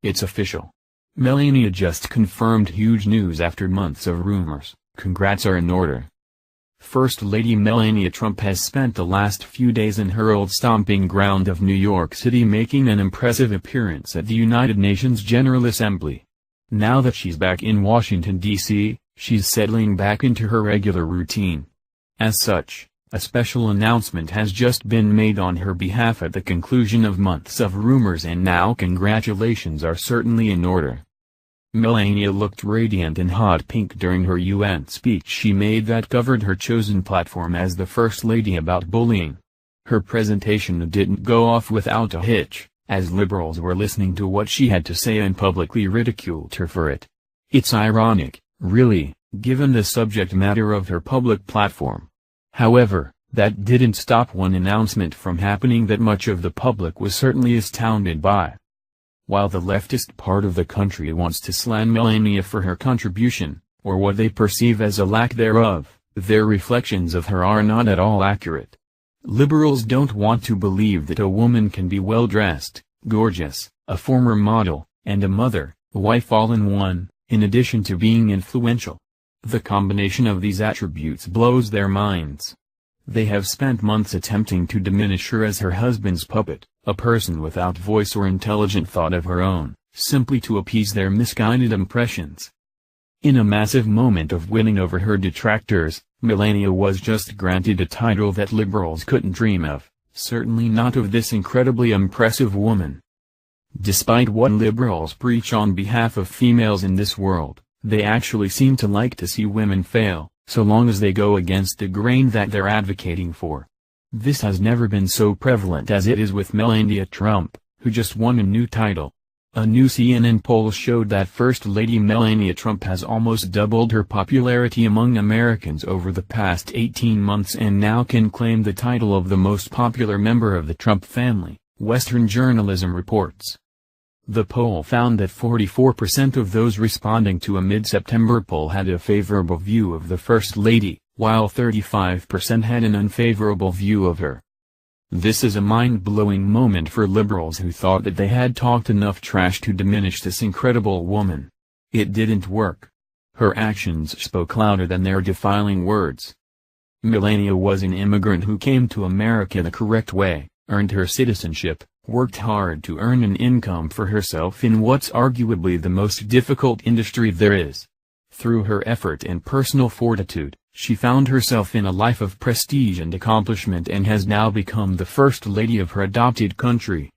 It's official. Melania just confirmed huge news after months of rumors. Congrats are in order. First Lady Melania Trump has spent the last few days in her old stomping ground of New York City, making an impressive appearance at the United Nations General Assembly. Now that she's back in Washington, D.C., she's settling back into her regular routine. As such, a special announcement has just been made on her behalf at the conclusion of months of rumors, and now congratulations are certainly in order. Melania looked radiant in hot pink during her UN speech she made that covered her chosen platform as the First Lady about bullying. Her presentation didn't go off without a hitch, as liberals were listening to what she had to say and publicly ridiculed her for it. It's ironic, really, given the subject matter of her public platform. However, that didn't stop one announcement from happening that much of the public was certainly astounded by. While the leftist part of the country wants to slam Melania for her contribution, or what they perceive as a lack thereof, their reflections of her are not at all accurate. Liberals don't want to believe that a woman can be well-dressed, gorgeous, a former model, and a mother, a wife all in one, in addition to being influential. The combination of these attributes blows their minds. They have spent months attempting to diminish her as her husband's puppet, a person without voice or intelligent thought of her own, simply to appease their misguided impressions. In a massive moment of winning over her detractors, Melania was just granted a title that liberals couldn't dream of, certainly not of this incredibly impressive woman. Despite what liberals preach on behalf of females in this world, they actually seem to like to see women fail, so long as they go against the grain that they're advocating for. This has never been so prevalent as it is with Melania Trump, who just won a new title. A new CNN poll showed that First Lady Melania Trump has almost doubled her popularity among Americans over the past 18 months and now can claim the title of the most popular member of the Trump family, Western journalism reports. The poll found that 44% of those responding to a mid-September poll had a favorable view of the First Lady, while 35% had an unfavorable view of her. This is a mind-blowing moment for liberals who thought that they had talked enough trash to diminish this incredible woman. It didn't work. Her actions spoke louder than their defiling words. Melania was an immigrant who came to America the correct way, earned her citizenship, worked hard to earn an income for herself in what's arguably the most difficult industry there is. Through her effort and personal fortitude, she found herself in a life of prestige and accomplishment and has now become the First Lady of her adopted country.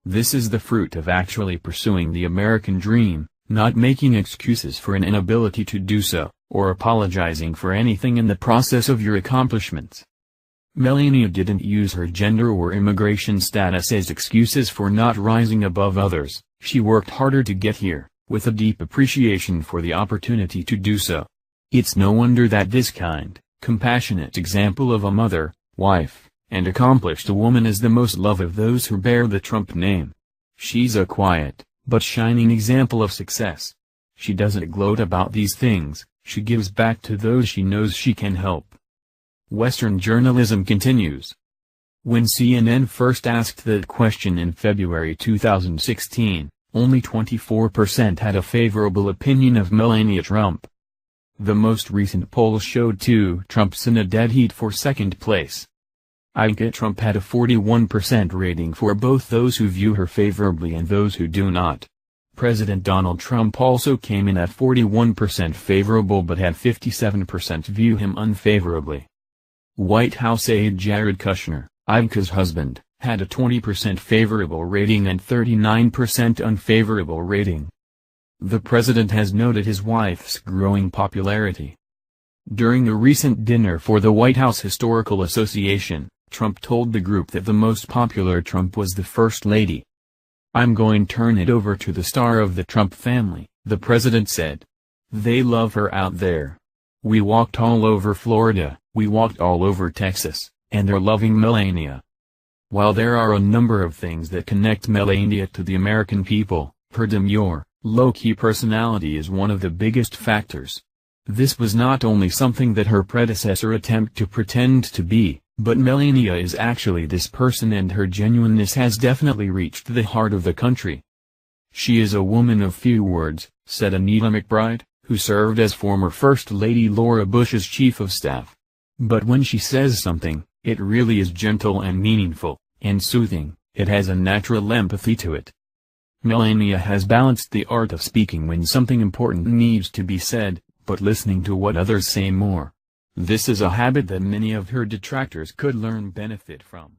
This is the fruit of actually pursuing the American dream, not making excuses for an inability to do so, or apologizing for anything in the process of your accomplishments. Melania didn't use her gender or immigration status as excuses for not rising above others. She worked harder to get here, with a deep appreciation for the opportunity to do so. It's no wonder that this kind, compassionate example of a mother, wife, and accomplished woman is the most loved of those who bear the Trump name. She's a quiet, but shining example of success. She doesn't gloat about these things, she gives back to those she knows she can help. Western journalism continues. When CNN first asked that question in February 2016, only 24% had a favorable opinion of Melania Trump. The most recent poll showed two Trumps in a dead heat for second place. Ivanka Trump had a 41% rating for both those who view her favorably and those who do not. President Donald Trump also came in at 41% favorable but had 57% view him unfavorably. White House aide Jared Kushner, Ivanka's husband, had a 20% favorable rating and 39% unfavorable rating. The president has noted his wife's growing popularity. During a recent dinner for the White House Historical Association, Trump told the group that the most popular Trump was the First Lady. "I'm going to turn it over to the star of the Trump family," the president said. "They love her out there. We walked all over Florida, we walked all over Texas, and they're loving Melania." While there are a number of things that connect Melania to the American people, her demure, low-key personality is one of the biggest factors. This was not only something that her predecessor attempted to pretend to be, but Melania is actually this person, and her genuineness has definitely reached the heart of the country. "She is a woman of few words," said Anita McBride, who served as former First Lady Laura Bush's chief of staff. "But when she says something, it really is gentle and meaningful, and soothing. It has a natural empathy to it." Melania has balanced the art of speaking when something important needs to be said, but listening to what others say more. This is a habit that many of her detractors could learn benefit from.